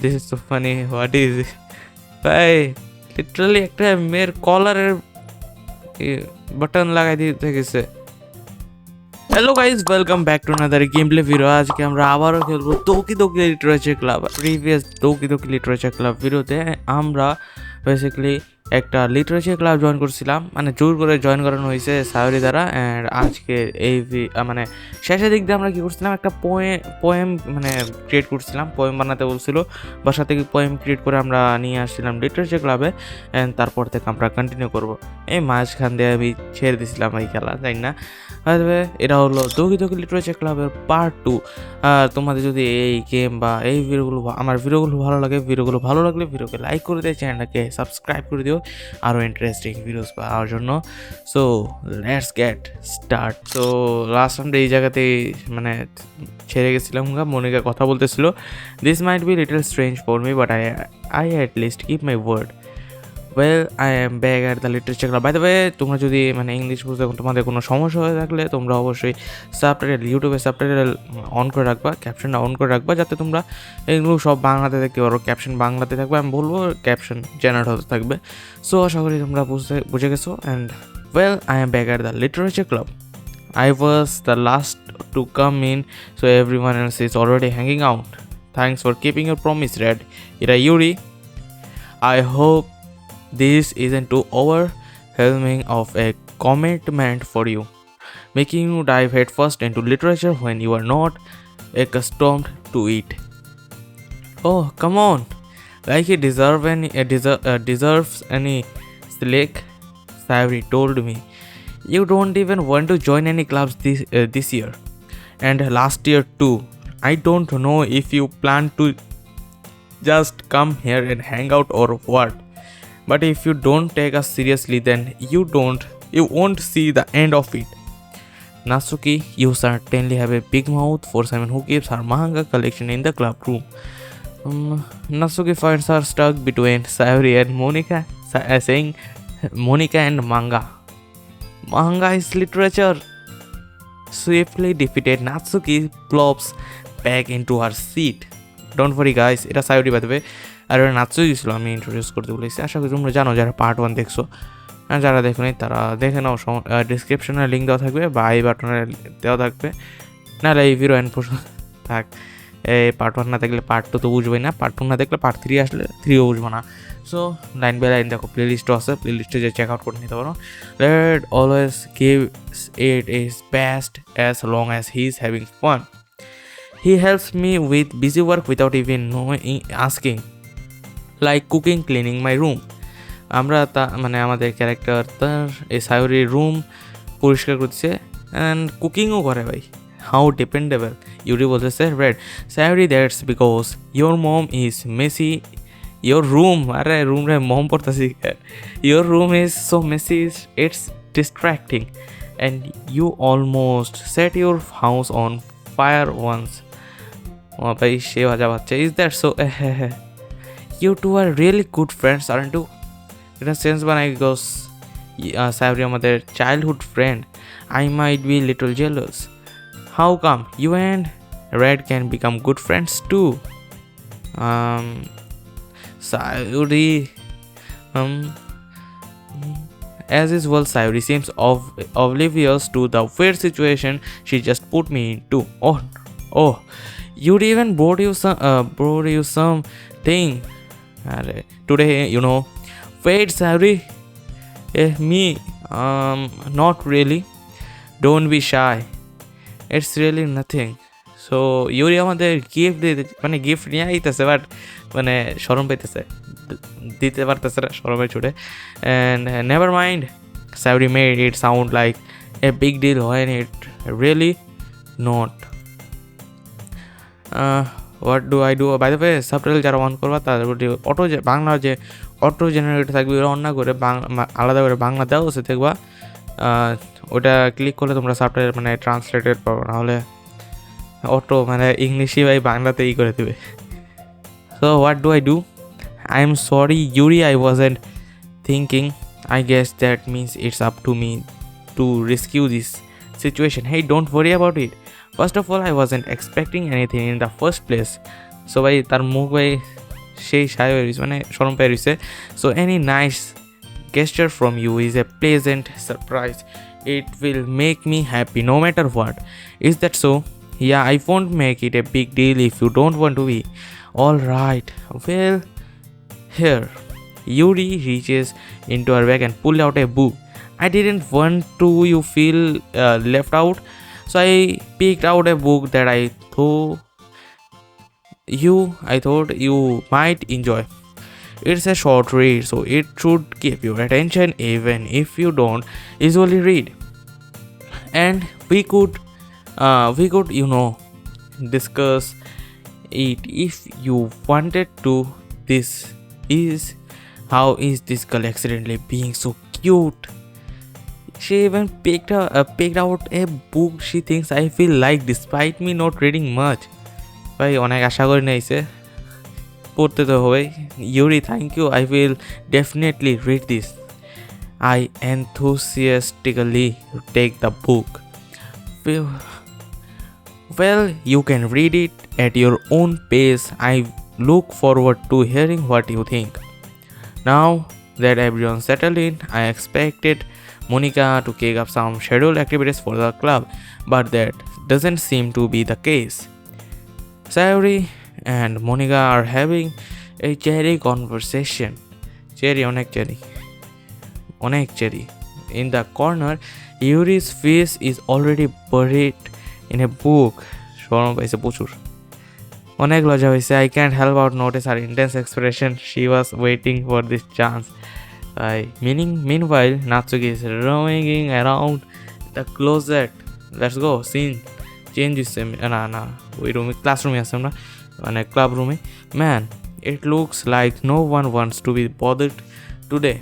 This is so funny, what is ভাই, literally একটা মেয়ের কলারের বাটন লাগাই দিতে গেছে। Hello guys, welcome back to another gameplay video. আজকে আমরা আবারও খেলবো Doki Doki Literature Club. Previous Doki Doki Literature Club ভিডিওতে আমরা বেসিক্যালি একটা লিটারেচার ক্লাব জয়েন করছিলাম, মানে জোর করে জয়েন করানো হয়েছে সায়রি দ্বারা। অ্যান্ড আজকে এই মানে শেষের দিক দিয়ে আমরা কী করছিলাম, একটা পোয়েম মানে ক্রিয়েট করছিলাম, পোয়েম বানাতে বলছিল, বাসা থেকে পোয়েম ক্রিয়েট করে আমরা নিয়ে আসছিলাম লিটারেচার ক্লাবে। অ্যান্ড তারপর থেকে আমরা কন্টিনিউ করবো। এই মাঝখান দিয়ে আমি ছেড়ে দিয়েছিলাম এই খেলা, তাই না? এটা হলো দোকি দোকি লিটারেচার ক্লাবের পার্ট 2। আর তোমাদের যদি এই গেম বা এই ভিডিওগুলো, আমার ভিডিওগুলো ভালো লাগলে ভিডিওকে লাইক করে দিও, চ্যানেলটাকে সাবস্ক্রাইব করে দিও আরও ইন্টারেস্টিং ভিডিওস পাওয়ার জন্য। So let's get start. So last আমরা এই জায়গাতেই মানে ছেড়ে গেছিলাম। মনিকা কথা বলতেছিল, this might be little strange for me but I at least keep my word. Well, I am back at the literature club. By the way, তোমরা যদি মানে ইংলিশ বুঝতে তোমাদের কোনো সমস্যা হয়ে থাকলে তোমরা অবশ্যই সাবটাইটেল, ইউটিউবে সাবটাইটেল অন করে রাখবা, ক্যাপশনটা অন করে রাখবা, যাতে তোমরা এগুলো সব বাংলাতে দেখতে পারো। ক্যাপশন বাংলাতে থাকবে, আমি বলবো ক্যাপশন জেনারেট হতে থাকবে। সো আশা করি তোমরা বুঝে গেছো। And well, I am back at the literature club. I was the last to come in, so everyone else is already hanging out. Thanks for keeping your promise, Red. Ira Yuri. I hope this isn't too overwhelming of a commitment for you, making you dive headfirst into literature when you are not accustomed to it. Oh, come on! Like he deserves any slack. Savri told me. You don't even want to join any clubs this year, and last year too. I don't know if you plan to just come here and hang out or what. But if you don't take us seriously, then you won't see the end of it. Natsuki, you certainly have a big mouth for someone who keeps her manga collection in the club room. Natsuki finds her stuck between Sayori and Monica, saying Monica and manga. Manga is literature. Swiftly defeated, Natsuki plops back into her seat. Don't worry guys, এটা Sayori by the way. আর ওরা নাচুকি ছিল, আমি introduce করতে বলেছি। আশা করি তোমরা জানো, যারা পার্ট 1 দেখছো। আর যারা দেখোনি তারা দেখে নাও, ডিসক্রিপশনে লিঙ্ক দেওয়া থাকবে বা আই বাটনে দেওয়া থাকবে, নাহলে এই ভিডিও এন্ড থাক। এই পার্ট 1 না দেখলে পার্ট 2 তো বুঝবেই না, পার্ট 2 না দেখলে পার্ট 3 আসলে 3ও বুঝবো না। সো লাইন বাই লাইন দেখো, প্লেলিস্টও আছে, প্লেলিস্টে যে চেক আউট করে নিতে পারো। Let always gives it his best as long as he's having fun. He helps me with busy work without even asking, like cooking, cleaning my room. আমরা মানে আমাদের ক্যারেক্টার তার এই সায়রির রুম পরিষ্কার করছে অ্যান্ড কুকিংও করে ভাই। How dependable. ইউরি বলতেছে, read Sayori, that's because your mom is messy. Your room, আরে রুম রে মম পড়তেছি। Your room is so messy, it's distracting, and you almost set your house on fire once. Oh ভাই, সে ভাজা বাচ্চা। Is that so? You two are really good friends, aren't you? In a sense, because Sayori আমাদের childhood friend, I might be a little jealous. How come you and Red can become good friends too? Sayori, as is well, Sayori seems oblivious to the weird situation she just put me into. Oh, you even brought you something. Today, you know. Wait, Sayori. Me? Not really. Don't be shy. It's really nothing. So, Yuri আমাদের gift মানে gift নিয়ে আইতেছে, but মানে শরম পাইতেছে, দিতে পারতেছে না শরমে ছুটে। And never mind. Sayori made it sound like a big deal when it really not. What do I do? By the way, subtitle যারা অন করবা তাদের বাংলা যে অটো জেনারেট থাকবে, ওরা অন্য করে আলাদা করে বাংলা দেওয়া আছে দেখবা। ওটা ক্লিক করলে তোমরা সাবটাইটেল মানে ট্রান্সলেটেড পাবো, নাহলে অটো মানে ইংলিশই ভাই বাংলাতে করে দেবে। So what do I do? I am sorry Yuri, I wasn't thinking. I guess that means it's up to me to rescue this situation. Hey, don't worry about it. First of all, I wasn't expecting anything in the first place. So ভাই তার মুখ ভাই সেই সায় হয়ে রয়েছে, মানে শরম পেয়ে রয়েছে। So any nice gesture from you is a pleasant surprise. It will make me happy no matter what. Is that so? Yeah, I won't make it a big deal if you don't want to be. Alright, well, here. Yuri reaches into her bag and pulled out a book. I didn't want to you feel left out, so I picked out a book that I thought you might enjoy. It's a short read, so it should keep your attention even if you don't usually read. And we could, discuss it if you wanted to. This is how is this girl accidentally being so cute? She even picked out a book she thinks I feel like despite me not reading much. ভাই অনেক আশা করি নাইছে, পড়তে তো হবে। Yuri, thank you, I will definitely read this. I enthusiastically take the book. Well, you can read it at your own pace. I look forward to hearing what you think. Now that everyone settled in, I expected Monica to kick up some scheduled activities for the club, but that doesn't seem to be the case. Sayuri and Monica are having a cherry conversation. Cherry. In the corner, Yuri's face is already buried in a book. শরম পাইছে প্রচুর, অনেক লজ্জা হয়েছে। I can't help but notice her intense expression. She was waiting for this chance. Meanwhile, Natsuki is roaming around the closet. Let's go. Scene change হচ্ছে না ওই রুমে, ক্লাসরুমে আছে আমরা, মানে ক্লাব রুমে। Man, it looks like no one wants to be bothered today.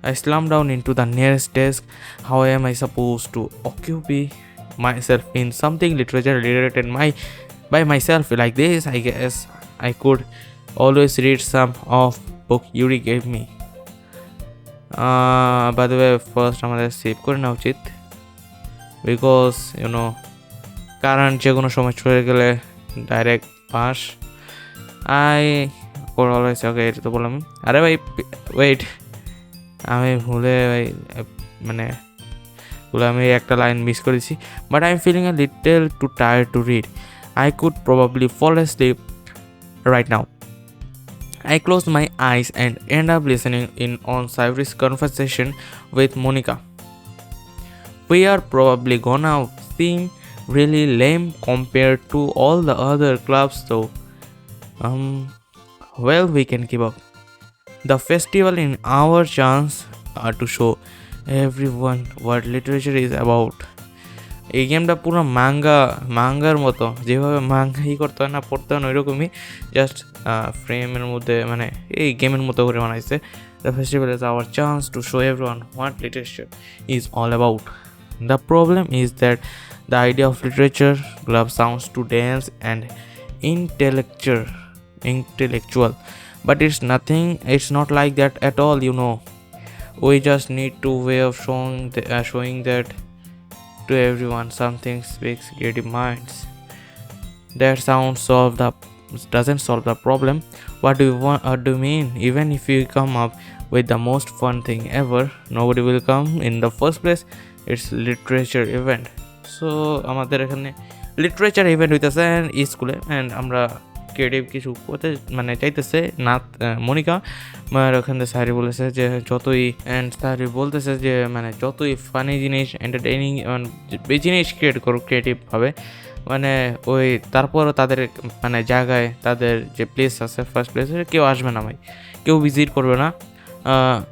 I slammed down into the nearest desk. How am I supposed to occupy myself in something literature related by myself like this? I guess I could always read some of book Yuri gave me. By the way, first আমাদের save করে নেওয়া উচিত, because current যে কোনো সময় চলে গেলে direct pass. ওকে, এটা তো বললাম। আরে ভাই ওয়েট, আমি আমি একটা লাইন মিস করেছি। But I am feeling a little too tired to read. I could probably fall asleep right now. I closed my eyes and end up listening in on Sayuri's conversation with Monica. We are probably gonna seem really lame compared to all the other clubs though. Well, we can keep up. The festival in our chance to show everyone what literature is about. এই গেমটা পুরো Munger মতো, যেভাবে মাঙ্গাই করতে হয় না, পড়তে হয় না, ওইরকমই জাস্ট ফ্রেমের মধ্যে, মানে এই গেমের মতো করে বানাইছে। The festival is our chance to show everyone what literature is all about. The problem is that the idea of literature club sounds to dance and intellectual, but it's not like that at all. We just need to way of showing that to everyone. Something speaks creative minds. That doesn't solve the problem. What do you mean? Even if you come up with the most fun thing ever, nobody will come in the first place. It's literature event. So আমাদের এখানে literature event হইতেছে স্কুলে, and আমরা creative কিছু করতে চাইতেছে না মনিকা। ওখানে স্যারি বলেছে যে স্যারি বলতেছে যে যতই ফানি জিনিস, এন্টারটেইনিং জিনিস ক্রিয়েট করো ক্রিয়েটিভভাবে, ওই তারপরও তাদের জায়গায়, তাদের যে প্লেস আছে ফার্স্ট প্লেসে কেউ আসবে না ভাই, কেউ ভিজিট করবে না,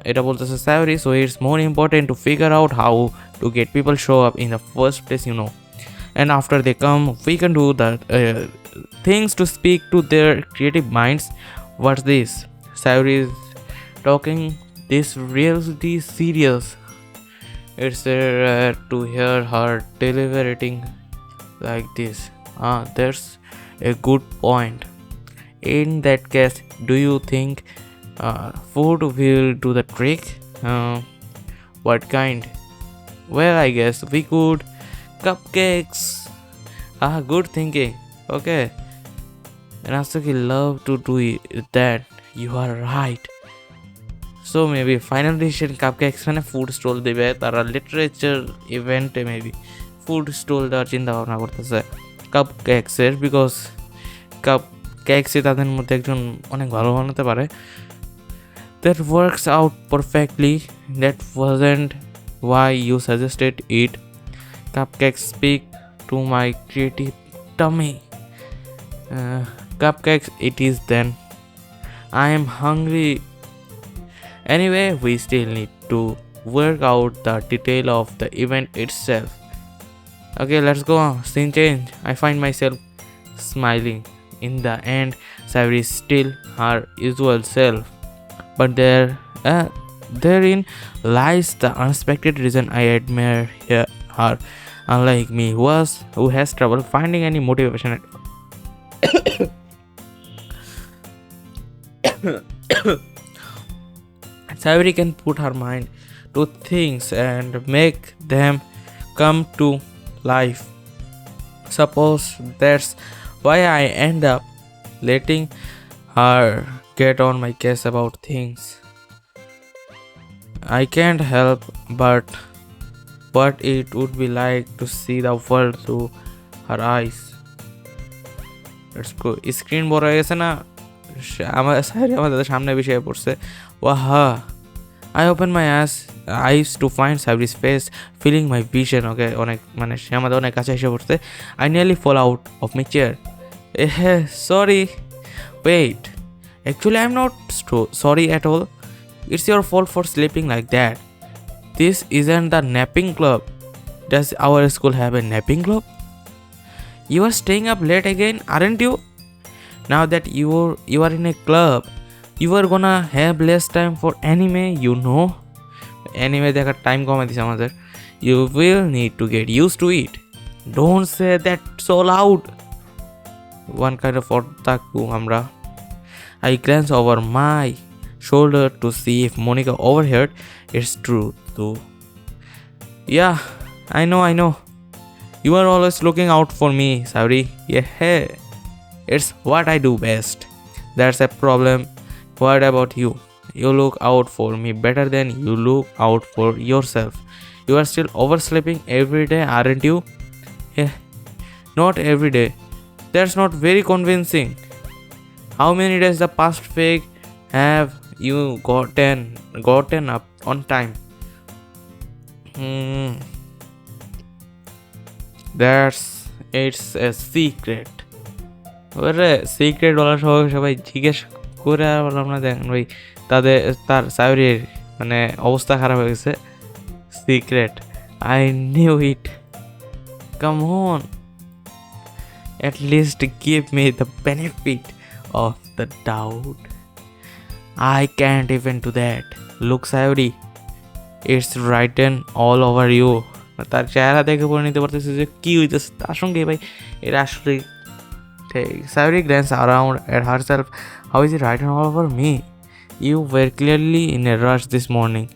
এটা বলতেছে Sayori. So it's more important to figure out how to get people show up in the first place, and after they come we can do that things to speak to their creative minds. What's this? Sayuri is talking this really serious. It's rare to hear her deliberating like this. That's a good point. In that case, do you think food will do the trick? What kind? Well, I guess we could cupcakes. Good thinking. Okay. Natsuki love to do that. You are right. So maybe final decision cupcakes মানে food stall দিবে তারা literature ইভেন্টে maybe food stall দেওয়ার চিন্তা ভাবনা করতেছে কাপকেক্সের because কাপকেক্সে তাদের মধ্যে একজন অনেক ভালো বানাতে পারে that works out perfectly. That wasn't why you suggested it. Cupcakes speak to my creative tummy. Cupcakes it is then. I am hungry. Anyway, we still need to work out the detail of the event itself. Okay, let's go. Scene change. I find myself smiling. In the end, Savri is still her usual self. But therein lies the unexpected reason I admire her. Unlike me, who has trouble finding any motivation at all. Savri can put her mind to things and make them come to life. Suppose that's why I end up letting her get on my case about things. I can't help but what it would be like to see the world through her eyes. Let's go. Screen বড় হয়ে গেছে না আমাদের সামনে বিষয়ে পড়ছে ওয়াহা I open my eyes to find Sabri's face filling my vision. Okay, অনেক মানে সে আমাদের অনেক কাছে এসে পড়ছে I nearly fall out of my chair. Sorry. Wait. Actually, I'm not sorry at all. It's your fault for sleeping like that. This isn't the napping club. Does our school have a napping club? You are staying up late again, aren't you? Now that you are in a club, you are gonna have less time for anime, you know. Anime দেখার time কমে দিছে আমাদের. You will need to get used to it. Don't say that so loud. One kind of otaku আমরা. I glance over my shoulder to see if Monica overheard. It's true too. Yeah, I know. You are always looking out for me, Sabri. Yeah, it's what I do best. That's a problem. What about you? You look out for me better than you look out for yourself. You are still oversleeping every day, aren't you? Yeah, not every day. That's not very convincing. How many days the past week have you gotten up on time? It's a secret. ওরে secret বলার সবাই জিজ্ঞেস করে বললাম না দেখেন ভাই তার সাইরির মানে অবস্থা খারাপ হয়ে গেছে secret I knew it come on at least give me the benefit of the doubt. I can't even do that. Look, Sayuri, it's written all over you. তার চেহারা দেখে পড়ে নিতে পারতেছে যে কি হইতেছে তার সঙ্গে ভাই এটা আসলে ঠিক Sayuri glanced around at herself. How is it written all over me? You were clearly in a rush this morning.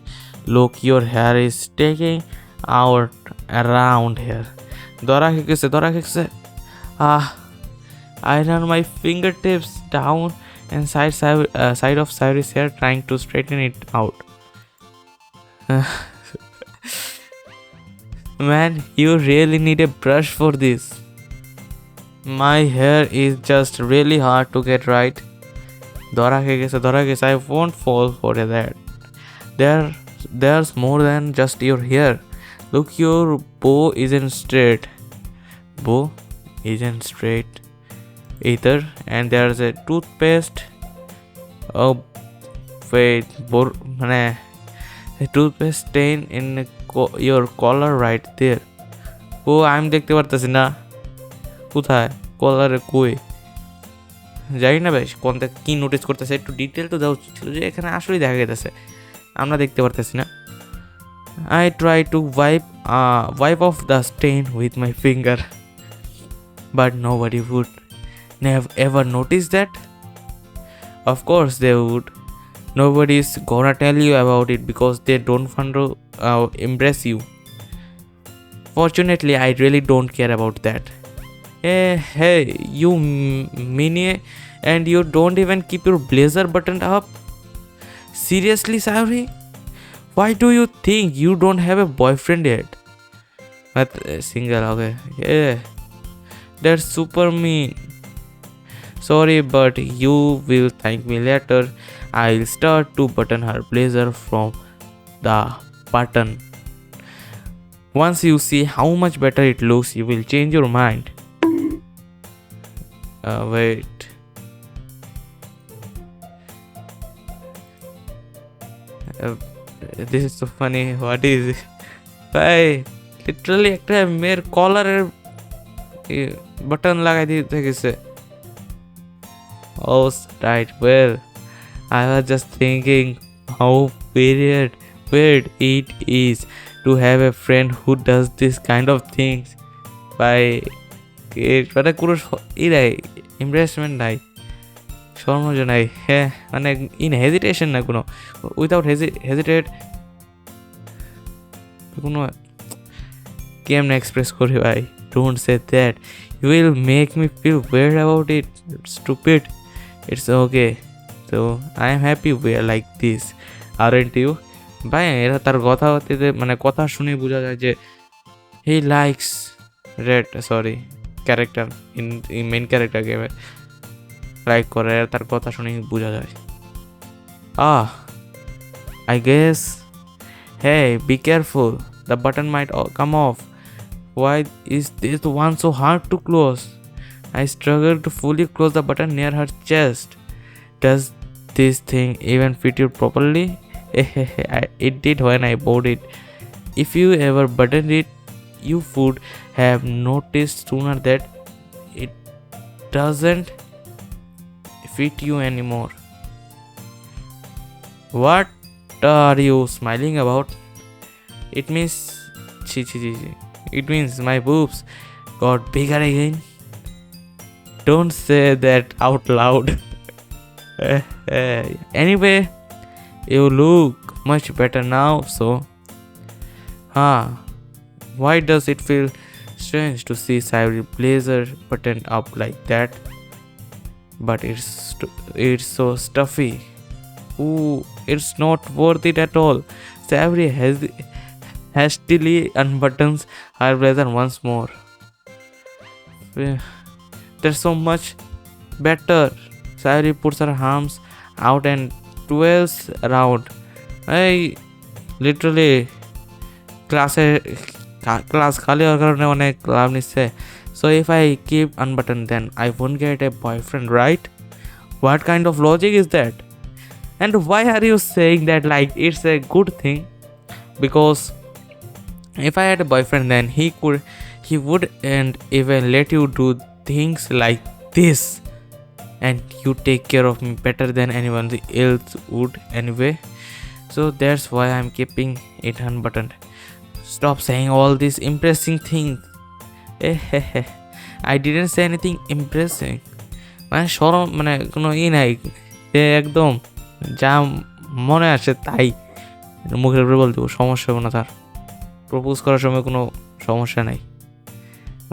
Look, your hair is sticking out around here. Dora খেকছে I run my fingertips down and side of Sayuri's hair trying to straighten it out. Man, you really need a brush for this. My hair is just really hard to get right. Dora খেকছে I won't fall for that. There's more than just your hair. Look, your bow isn't straight. Bow isn't straight either, and there's a toothpaste. Oh wait, a toothpaste stain in your collar right there. Oh, আমি দেখতে পারতেছি না কোথায় কলারে কই জানি না বেশ কোনটা কি নোটিস করতেছে একটু ডিটেল তো দেওয়া উচিত ছিল যে এখানে আসলেই দেখা গেছে আমরা দেখতে পারতেছি না I try to wipe off the stain with my finger, but nobody would ever notice that. Of course they would. Nobody's gonna tell you about it because they don't want to impress you. Fortunately, I really don't care about that. Hey, you mini, and you don't even keep your blazer buttoned up. Seriously, Savri? Why do you think you don't have a boyfriend yet? But single, okay. Yeah, that's super mean. Sorry, but you will thank me later. I'll start to button her blazer from the button. Once you see how much better it looks, you will change your mind. Wait. This is so funny. What is it? ভাই literally একটা মেয়ের কলারের button লাগাই দিতে গেছে। Oh, right. Well, I was just thinking how weird it is to have a friend who does this kind of things. ভাই মানে কোনো নাই, ইমপ্রেসমেন্ট নাই, শর্মজ নাই, হ্যাঁ মানে ইন হেজিটেশন না, কোনো উইথাউট হেজিটেট কোনো কেমন এক্সপ্রেস করি ভাই। Don't say that, you will make me feel weird about it, stupid. It's okay, তো I am happy we are like this, aren't you? ভাই এরা তার কথা হতে মানে কথা শুনে বোঝা যায় যে he likes red character in main character গেমে লাইক করে, তার কথা শুনে বোঝা যায়। I guess. Hey, be careful. The button might come off. Why is this one so hard to close? I struggle to fully close the button near her chest. Does this thing even fit you properly? It did when I bought it. If you ever buttoned it, you would have noticed sooner that it doesn't fit you anymore. What are you smiling about? It means it means my boobs got bigger again. Don't say that out loud. Anyway, you look much better now, so why does it feel strange to see Savory blazer buttoned up like that? But it's so stuffy. Ooh, it's not worth it at all. Savory hastily unbuttons her blazer once more. That's so much better. Savory puts her arms out and twirls around. I literally class খালি হওয়ার কারণে অনেক লাভ নিচ্ছে। So if I keep unbuttoned, then I won't get a boyfriend, right? What kind of logic is that? And why are you saying that like it's a good thing? Because if I had a boyfriend, then he wouldn't even let you do things like this, and you take care of me better than anyone else would anyway. So that's why I'm keeping it unbuttoned. Stop saying all these impressing things. I didn't say anything impressing. মানে সরম মানে কোনো নাই, একদম যা মনে আসে তাই মুখের উপরে বলতে, সমস্যা হবে না তার, প্রপোজ করার সময় কোনো সমস্যা নাই।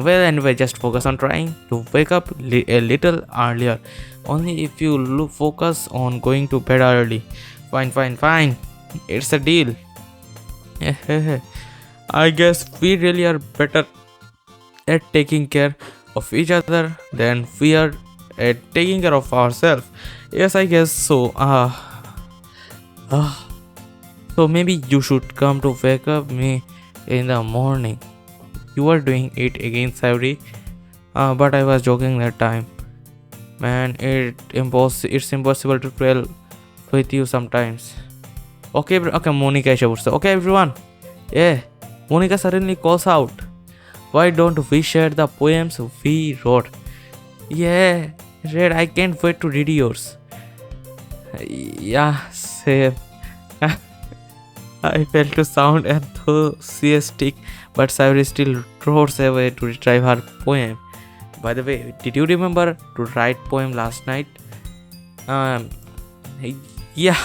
Well, anyway, just focus on trying to wake up a little earlier. Only if you focus on going to bed early. Fine. It's a deal. I guess we really are better at taking care of each other than we are at taking care of ourselves. Yes, I guess so. So maybe you should come to wake up me in the morning. You were doing it again, Savory. But I was joking that time. Man, it's impossible to dwell with you sometimes. Okay, Monica is here. Okay, everyone. Yeah, Monica suddenly calls out. Why don't we share the poems we wrote? Yeah, Red, I can't wait to read yours. Yeah, same. I felt to sound enthusiastic, but Savory still roars away to retrieve her poem. By the way, did you remember to write poem last night? Yeah,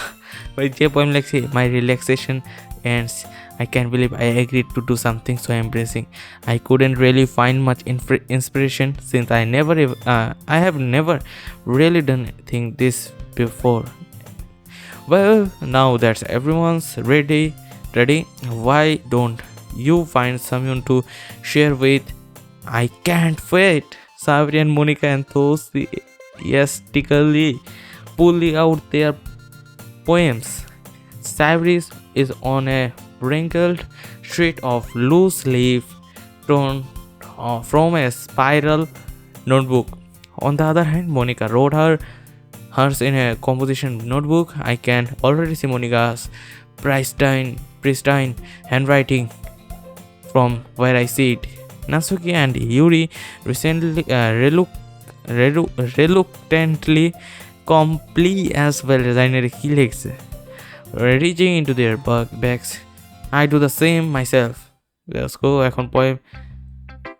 but the poem like my relaxation ends I can't believe I agreed to do something so embarrassing. I couldn't really find much inspiration since I have never really done anything this before. Well, now that everyone's ready, why don't you find someone to share with? I can't wait. Savri and Monica enthusiastically pulling out their poems. Savri is on a wrinkled sheet of loose leaf torn from a spiral notebook. On the other hand, Monica wrote hers in a composition notebook. I can already see Monica's pristine handwriting from where I sit. Natsuki and Yuri recently reluctantly comply as well as helix, reaching into their bags. I do the same myself. Let's go. Ekhon poem.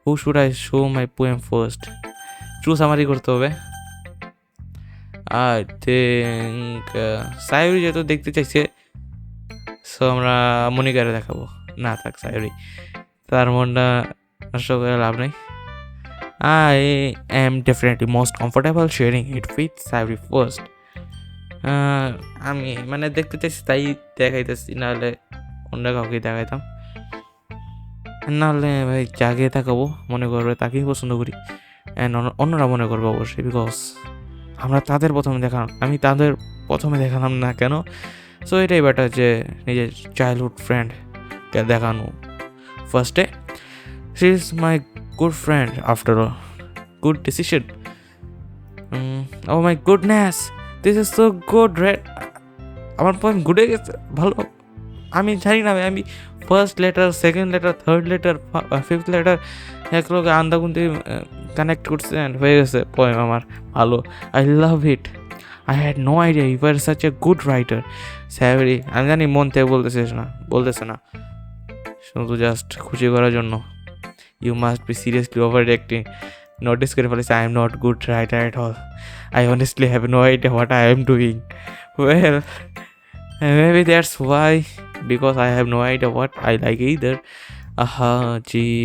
Who should I show my poem first? True summary korte hobe. I think সায়রি যেহেতু দেখতে চাইছে, so আমরা মনিকারে দেখাবো। না থাক সায়রি, তার মনটা নষ্ট করে লাভ নেই। I am definitely most comfortable sharing it with Sauri first. আমি মানে দেখতে চাইছি তাই দেখাইতেছি, নাহলে অন্য কাউকে দেখাইতাম। নাহলে ভাই যাকে দেখাবো মনে করবে তাকেই পছন্দ করি, অন্যরা মনে করবে অবশ্যই, বিকজ আমরা তাদের আমি তাদের প্রথমে দেখালাম না কেন। সো এটাই বেটার যে নিজের চাইল্ডহুড ফ্রেন্ডকে দেখানো ফার্স্টে। She is my good friend after all. Good decision. Oh my goodness, this is so good. আমার পয়েন্ট গুডে গেছে, ভালো। আমি জানি না, আমি first letter, second letter, third letter, fifth letter একলোকে আন্দাগুন্তি কানেক্ট করছে অ্যান্ড হয়ে গেছে পোয়েম আমার ভালো। I love it. I had no idea you are such a good writer. Sayori, আমি জানি মন থেকে বলতেছে না, শুধু জাস্ট খুশি করার জন্য। You must be seriously over acting. Notice করে ফেলেছে I am not good writer at all. I honestly have no idea what I am doing. Well, maybe that's why, because I have no idea what I like either. Gee,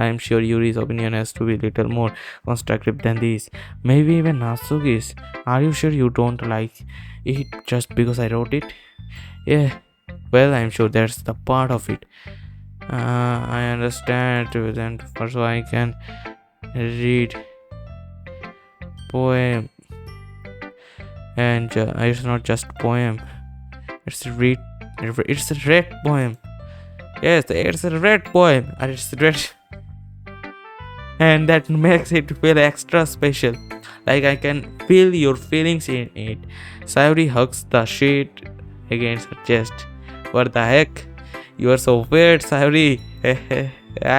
I am sure Yuri's opinion has to be a little more constructive than this. Maybe even Natsuki's. Are you sure you don't like it just because I wrote it? Yeah, well, I'm sure that's the part of it. I understand, and so I can read poem, and it's not just poem. It's a red poem. Yes, it's a red poem, and it's red, and that makes it feel extra special. Like I can feel your feelings in it. Sayuri hugs the sheet against her chest. What the heck? You are so weird, Sayuri.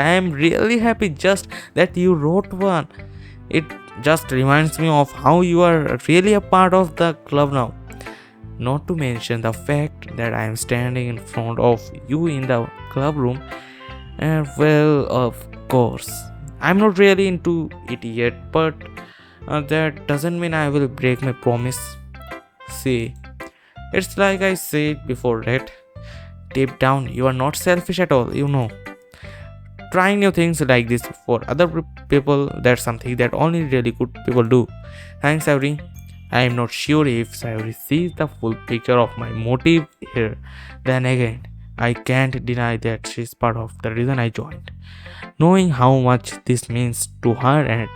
I am really happy just that you wrote one. It just reminds me of how you are really a part of the club now. Not to mention the fact that I am standing in front of you in the club room. Well, of course, I'm not really into it yet, but that doesn't mean I will break my promise. See, it's like I said before, right? Deep down, you are not selfish at all, you know. Trying new things like this for other people, that's something that only really good people do. Thanks, Sayuri. I am not sure if Sayuri sees the full picture of my motive here. Then again, I can't deny that she's part of the reason I joined. Knowing how much this means to her and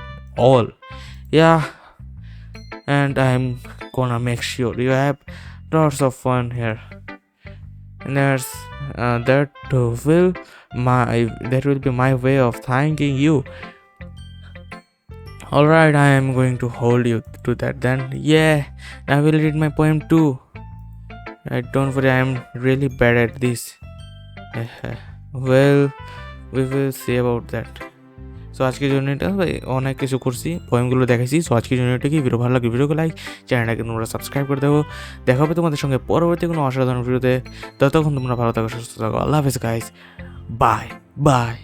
all. Yeah, and I'm gonna make sure you have lots of fun here. And that will be my way of thanking you. Alright, I am going to hold you to that then. Yeah, I will read my poem too. Don't worry, I am really bad at this. Well, we will see about that. So আজকের জন্য এটা অনেক কিছু করছি, পোয়েমগুলো দেখাইছি। So আজকের জন্য এটা কি ভিডিও ভালো লাগে, ভিডিওকে লাইক, চ্যানেলটাকে তোমরা সাবস্ক্রাইব করে দেবো। দেখা হবে তোমাদের সঙ্গে পরবর্তী কোনো অসাধারণ ভিডিওতে। ততক্ষণ তোমরা ভালো থাকো, সুস্থ থাকো। আল্লাহ হাফেজ গাইস, বাই বাই।